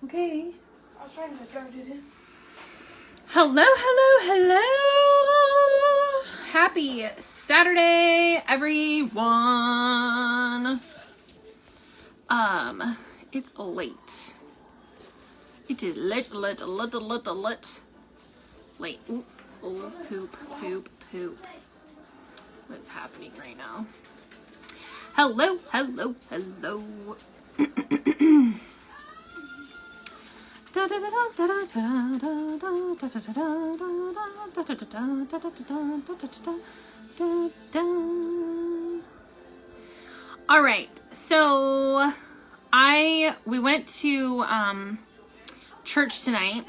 Okay. I was trying to guard it in. Hello, hello, hello. Happy Saturday, everyone. It's late. It is late. Late. Ooh, oh, poop. What's happening right now? Hello. All right, so we went to church tonight,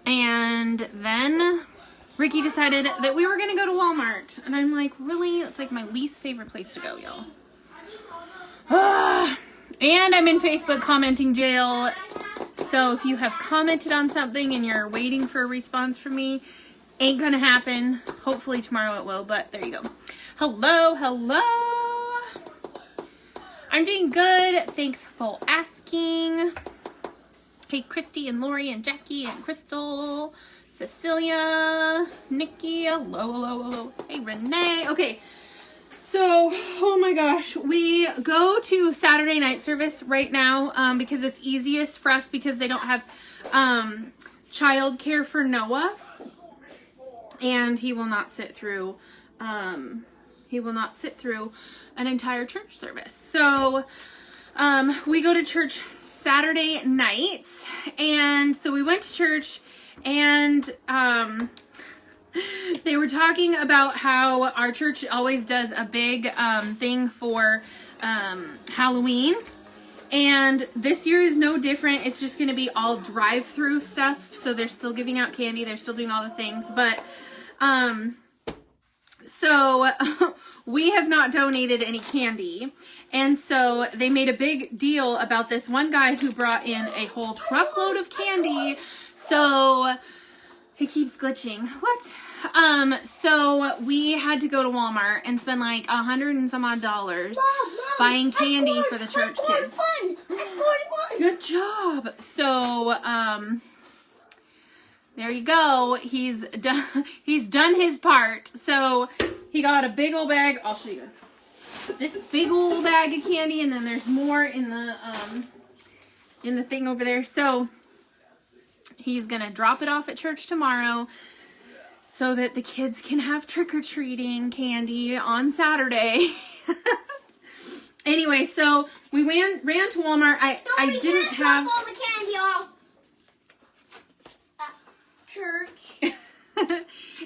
and then Ricky decided that we were gonna go to Walmart, and I'm like, really? It's like my least favorite place to go, y'all. And I'm in Facebook commenting jail. So if you have commented on something and you're waiting for a response from me, ain't gonna happen. Hopefully tomorrow it will, but there you go. Hello. I'm doing good. Thanks for asking. Hey, Christy and Lori and Jackie and Crystal, Cecilia, Nikki, hello. Hey, Renee. Okay. So, oh my gosh, we go to Saturday night service right now because it's easiest for us because they don't have childcare for Noah, and he will not sit through an entire church service. So, we go to church Saturday nights, and so we went to church, and they were talking about how our church always does a big thing for Halloween. And this year is no different. It's just going to be all drive-through stuff. So they're still giving out candy. They're still doing all the things. But so we have not donated any candy. And so they made a big deal about this one guy who brought in a whole truckload of candy. So it keeps glitching. What? So we had to go to Walmart and spend like $100 and some odd buying candy for the church kids. Good job. So, there you go. He's done his part. So he got a big old bag. I'll show you. This big old bag of candy, and then there's more in the thing over there. So he's gonna drop it off at church tomorrow so that the kids can have trick-or-treating candy on Saturday. Anyway, so we ran to Walmart. I didn't have all the candy off at church.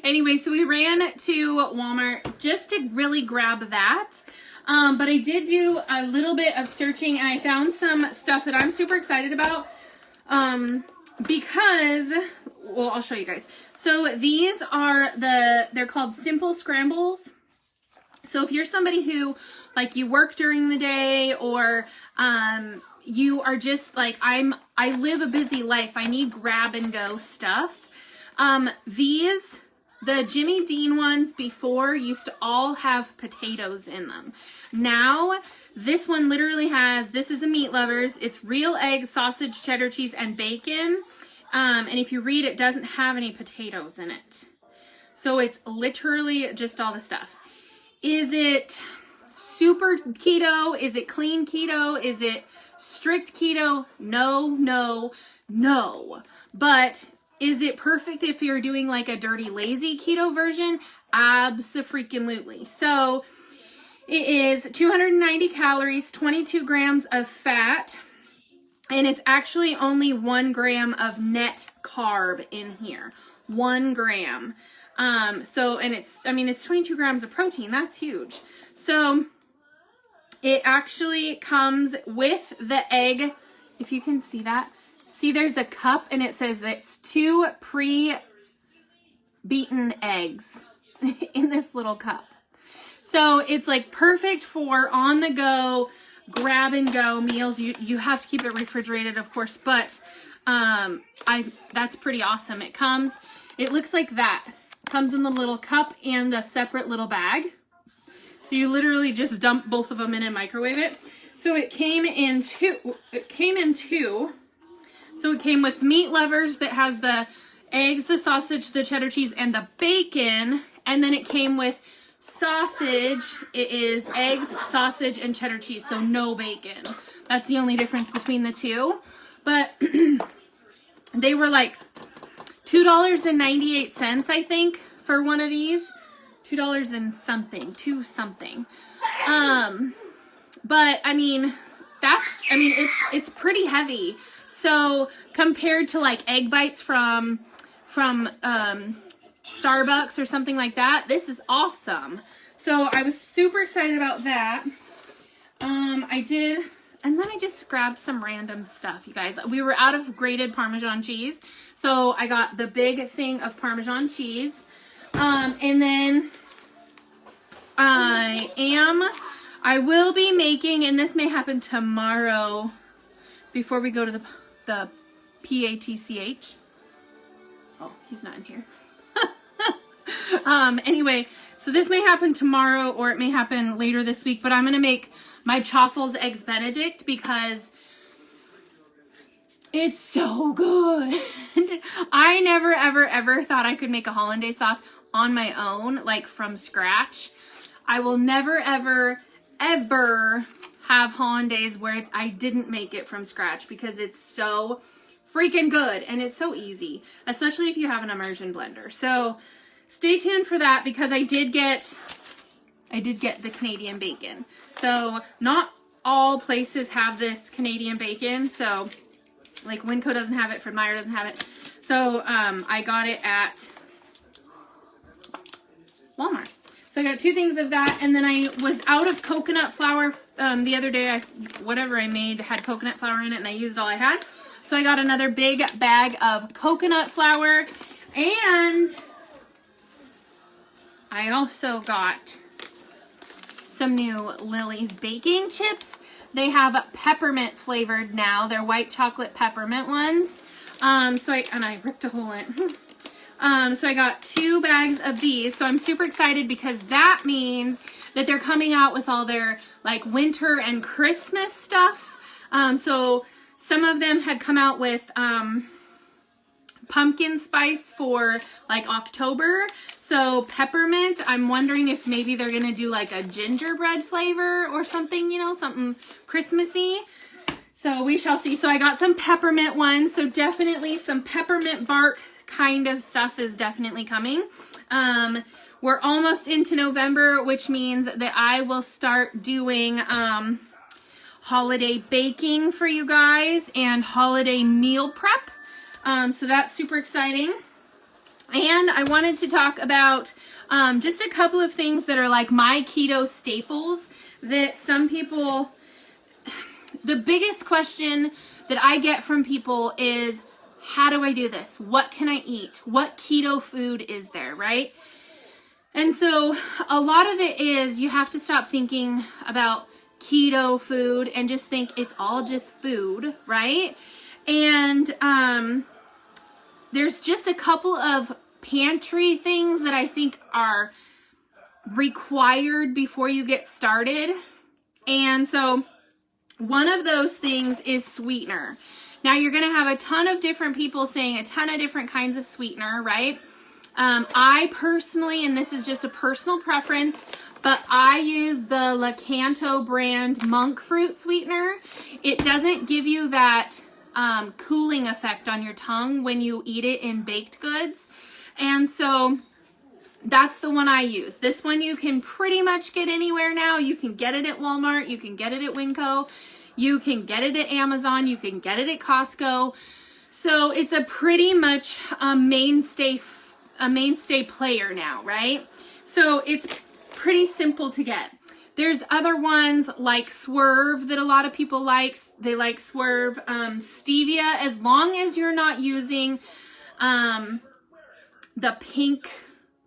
Anyway, so we ran to Walmart just to really grab that. But I did do a little bit of searching, and I found some stuff that I'm super excited about. Because, well, I'll show you guys. So these are they're called Simple Scrambles. So if you're somebody who, like, you work during the day, or you are just like, I live a busy life, I need grab and go stuff. The Jimmy Dean ones before used to all have potatoes in them. Now, this one literally has, this is a Meat Lovers. It's real egg, sausage, cheddar cheese, and bacon. And if you read, it doesn't have any potatoes in it. So it's literally just all the stuff. Is it super keto? Is it clean keto? Is it strict keto? No. But is it perfect if you're doing like a dirty, lazy keto version? Abso-freaking-lutely. So it is 290 calories, 22 grams of fat, and it's actually only 1 gram of net carb in here. 1 gram. And it's 22 grams of protein. That's huge. So it actually comes with the egg. If you can see that. See, there's a cup, and it says that it's 2 pre-beaten eggs in this little cup. So it's like perfect for on the go, grab and go meals. You have to keep it refrigerated, of course, but that's pretty awesome. It looks like that. Comes in the little cup and a separate little bag. So you literally just dump both of them in and microwave it. So it came in two. So it came with meat lovers that has the eggs, the sausage, the cheddar cheese, and the bacon. And then it came with sausage. It is eggs, sausage, and cheddar cheese. So no bacon. That's the only difference between the two. But they were like $2.98, I think, for one of these. $2 and something, two something. But I mean, it's pretty heavy. So compared to like egg bites from Starbucks or something like that, this is awesome. So I was super excited about that. And then I just grabbed some random stuff, you guys. We were out of grated Parmesan cheese, so I got the big thing of Parmesan cheese. And then I will be making, and this may happen tomorrow before we go to the PATCH. Oh, he's not in here. Anyway, so this may happen tomorrow or it may happen later this week, but I'm going to make my Chaffles Eggs Benedict because it's so good. I never, ever thought I could make a hollandaise sauce on my own, like from scratch. I will never, ever have hollandaise where I didn't make it from scratch because it's so freaking good and it's so easy, especially if you have an immersion blender. So stay tuned for that because I did get the Canadian bacon. So not all places have this Canadian bacon. So like Winco doesn't have it, Fred Meyer doesn't have it. So I got it at Walmart. So I got 2 things of that, and then I was out of coconut flour the other day. Whatever I made had coconut flour in it, and I used all I had. So I got another big bag of coconut flour, and I also got some new Lily's baking chips. They have peppermint flavored now. They're white chocolate peppermint ones. So I ripped a hole in it. So I got 2 bags of these. So I'm super excited because that means that they're coming out with all their like winter and Christmas stuff. So some of them had come out with pumpkin spice for like October. So peppermint, I'm wondering if maybe they're gonna do like a gingerbread flavor or something, you know, something Christmassy. So we shall see. So I got some peppermint ones. So definitely some peppermint bark kind of stuff is definitely coming. We're almost into November, which means that I will start doing holiday baking for you guys and holiday meal prep. So that's super exciting. And I wanted to talk about just a couple of things that are like my keto staples that some people, the biggest question that I get from people is, how do I do this? What can I eat? What keto food is there, right? And so a lot of it is you have to stop thinking about keto food and just think it's all just food, right? And there's just a couple of pantry things that I think are required before you get started. And so one of those things is sweetener. Now you're going to have a ton of different people saying a ton of different kinds of sweetener, right? I personally, and this is just a personal preference, but I use the Lakanto brand monk fruit sweetener. It doesn't give you that cooling effect on your tongue when you eat it in baked goods. And so that's the one I use. This one you can pretty much get anywhere now. You can get it at Walmart. You can get it at Winco. You can get it at Amazon. You can get it at Costco. So it's a pretty much a mainstay player now, right? So it's pretty simple to get. There's other ones like Swerve that a lot of people like. They like Swerve. Stevia, as long as you're not using the pink,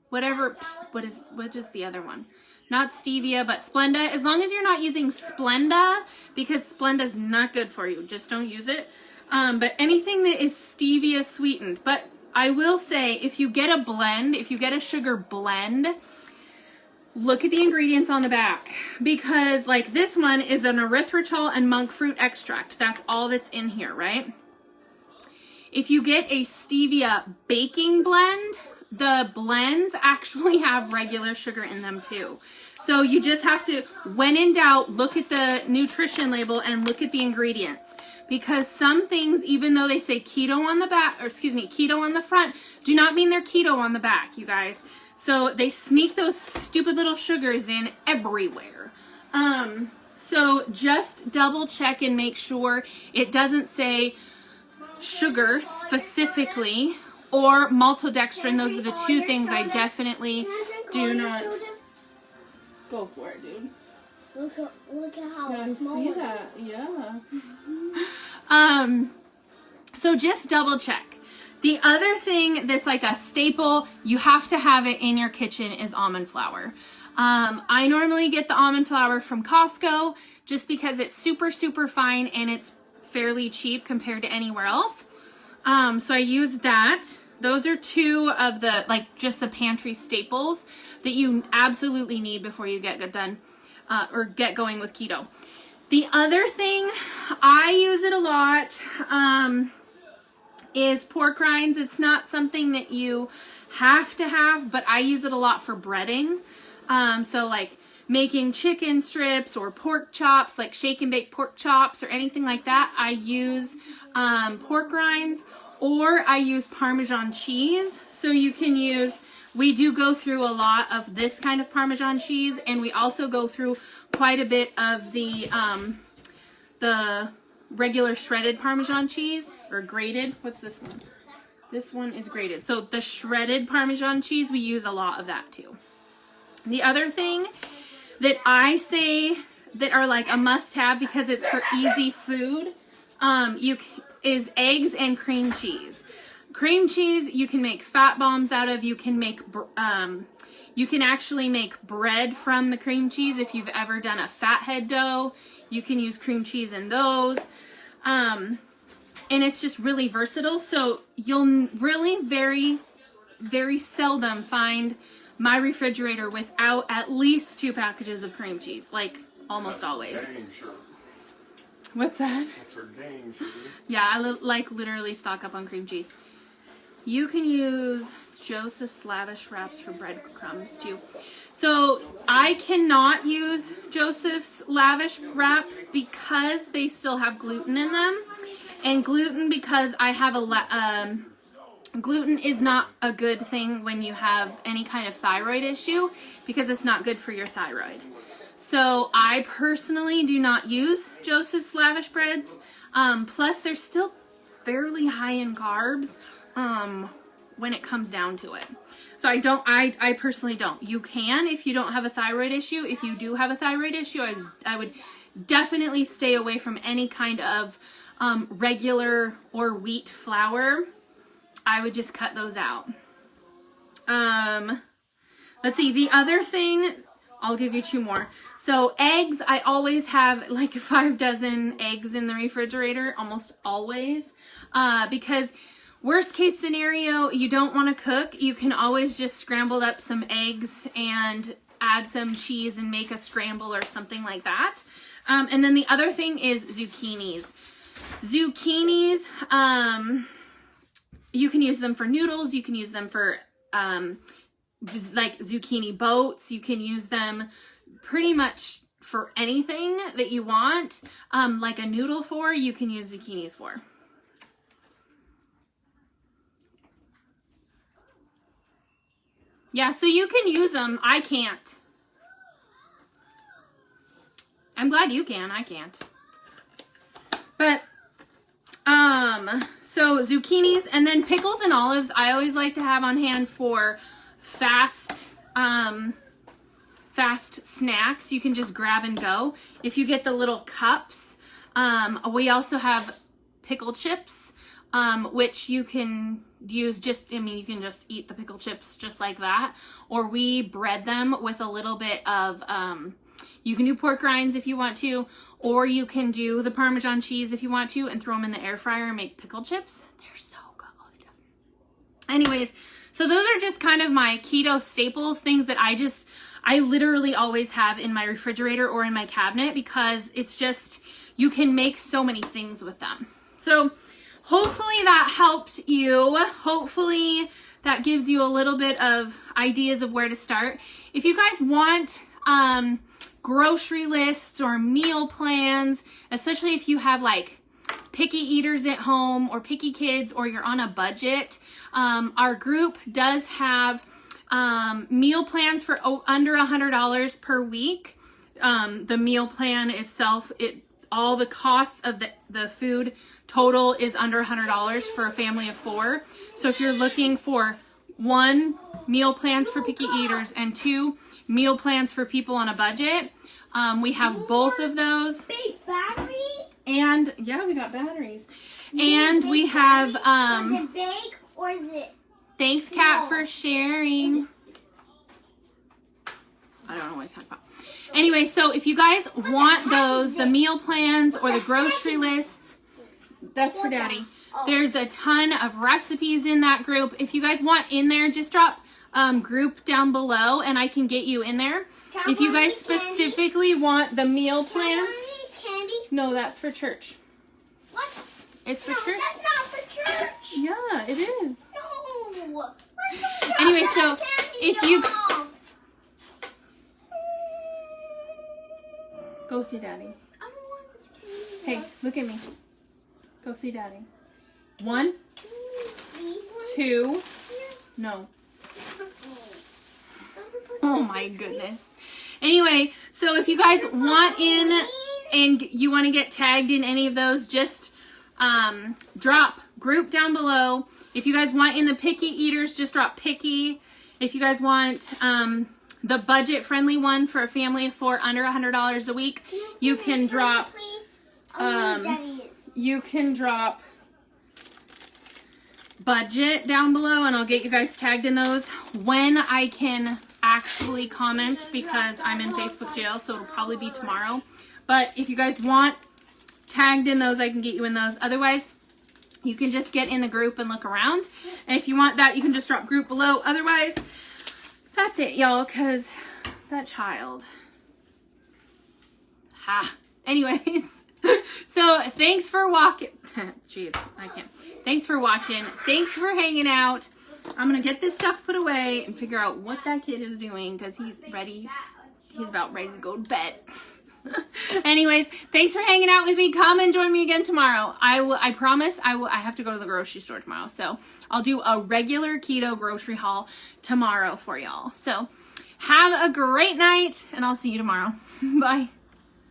what is the other one? Not Stevia, but Splenda. As long as you're not using Splenda, because Splenda's not good for you. Just don't use it. But anything that is stevia sweetened. But I will say, if you get a blend, if you get a sugar blend, look at the ingredients on the back, because like this one is an erythritol and monk fruit extract. That's all that's in here, right? If you get a stevia baking blend, the blends actually have regular sugar in them too. So you just have to, when in doubt, look at the nutrition label and look at the ingredients. Because some things, even though they say keto on the back, or excuse me, keto on the front, do not mean they're keto on the back, you guys. So they sneak those stupid little sugars in everywhere. So just double check and make sure it doesn't say sugar specifically or maltodextrin. Those are the two things I definitely do not. Go for it, dude. Look at how Yeah, I small see it that. is. Yeah. So just double check. The other thing that's like a staple, you have to have it in your kitchen, is almond flour. I normally get the almond flour from Costco just because it's super, super fine and it's fairly cheap compared to anywhere else. So I use that. Those are two of the, like, just the pantry staples that you absolutely need before you get done or get going with keto. The other thing, I use it a lot, is pork rinds. It's not something that you have to have, but I use it a lot for breading. So like making chicken strips or pork chops, like shake and bake pork chops or anything like that, I use pork rinds, or I use Parmesan cheese. So you can use, we do go through a lot of this kind of Parmesan cheese, and we also go through quite a bit of the regular shredded Parmesan cheese, or grated. What's this one? This one is grated. So the shredded Parmesan cheese, we use a lot of that too. The other thing that I say that are like a must-have because it's for easy food, is eggs and cream cheese. Cream cheese, you can make fat bombs out of. You can make, you can actually make bread from the cream cheese. If you've ever done a fathead dough, you can use cream cheese in those. And it's just really versatile. So you'll really very, very seldom find my refrigerator without at least 2 packages of cream cheese. Like almost always. Dang sure. What's that? That's for dang sure. Yeah, I like literally stock up on cream cheese. You can use Joseph's Lavish Wraps for breadcrumbs too. So I cannot use Joseph's Lavish Wraps because they still have gluten in them. And gluten, because I have gluten is not a good thing when you have any kind of thyroid issue, because it's not good for your thyroid. So I personally do not use Joseph's Lavish Breads. Plus they're still fairly high in carbs when it comes down to it. So I personally don't. You can if you don't have a thyroid issue. If you do have a thyroid issue, I would definitely stay away from any kind of regular or wheat flour. I would just cut those out. Let's see, the other thing, I'll give you 2 more. So eggs, I always have like 5 dozen eggs in the refrigerator, almost always, because worst case scenario, you don't want to cook. You can always just scramble up some eggs and add some cheese and make a scramble or something like that. And then the other thing is zucchinis. Zucchinis, you can use them for noodles. You can use them for like zucchini boats. You can use them pretty much for anything that you want. Like a noodle for, you can use zucchinis for. Yeah, so you can use them. I can't. I'm glad you can. I can't. But, so zucchinis, and then pickles and olives, I always like to have on hand for fast snacks. You can just grab and go. If you get the little cups, we also have pickle chips, which you can use you can just eat the pickle chips just like that, or we bread them with a little bit of, you can do pork rinds if you want to, or you can do the Parmesan cheese if you want to and throw them in the air fryer and make pickle chips. They're so good. Anyways, so those are just kind of my keto staples, things that I literally always have in my refrigerator or in my cabinet because it's just, you can make so many things with them. So hopefully that helped you. Hopefully that gives you a little bit of ideas of where to start. If you guys want grocery lists or meal plans, especially if you have like picky eaters at home or picky kids or you're on a budget, our group does have meal plans for under $100 per week. The meal plan itself, all the costs of the food total is under $100 for a family of 4. So if you're looking for 1, meal plans for picky eaters, and 2, meal plans for people on a budget, we have both of those. Big batteries? And yeah, we got batteries. And we have Is it big or is it thanks, small? Kat, for sharing. I don't know what he's talking about. Anyway, so if you guys want those, the meal plans or the grocery lists, that's for Daddy. There's a ton of recipes in that group. If you guys want in there, just drop group down below and I can get you in there. If you guys specifically want the meal plans. Candy? No, that's for church. What? It's for No, church. that's not for church. Yeah, it is. No. Anyway, so if you go see Daddy. I don't want this candy. Hey, look at me. Go see Daddy. 1, 2, no. Oh my goodness. Anyway, so if you guys want in and you want to get tagged in any of those, just drop group down below. If you guys want in the picky eaters, just drop picky. If you guys want the budget friendly one for a family of 4 under $100 a week, you can drop budget down below and I'll get you guys tagged in those when I can actually comment because I'm in Facebook jail, so it'll probably be tomorrow. But if you guys want tagged in those, I can get you in those. Otherwise, you can just get in the group and look around. And if you want that, you can just drop group below. Otherwise, that's it, y'all, because that child. Anyways, so thanks for walking. Jeez, I can't. Thanks for watching. Thanks for hanging out. I'm going to get this stuff put away and figure out what that kid is doing because he's ready. He's about ready to go to bed. Anyways, thanks for hanging out with me. Come and join me again tomorrow. I promise I have to go to the grocery store tomorrow. So I'll do a regular keto grocery haul tomorrow for y'all. So have a great night and I'll see you tomorrow. Bye.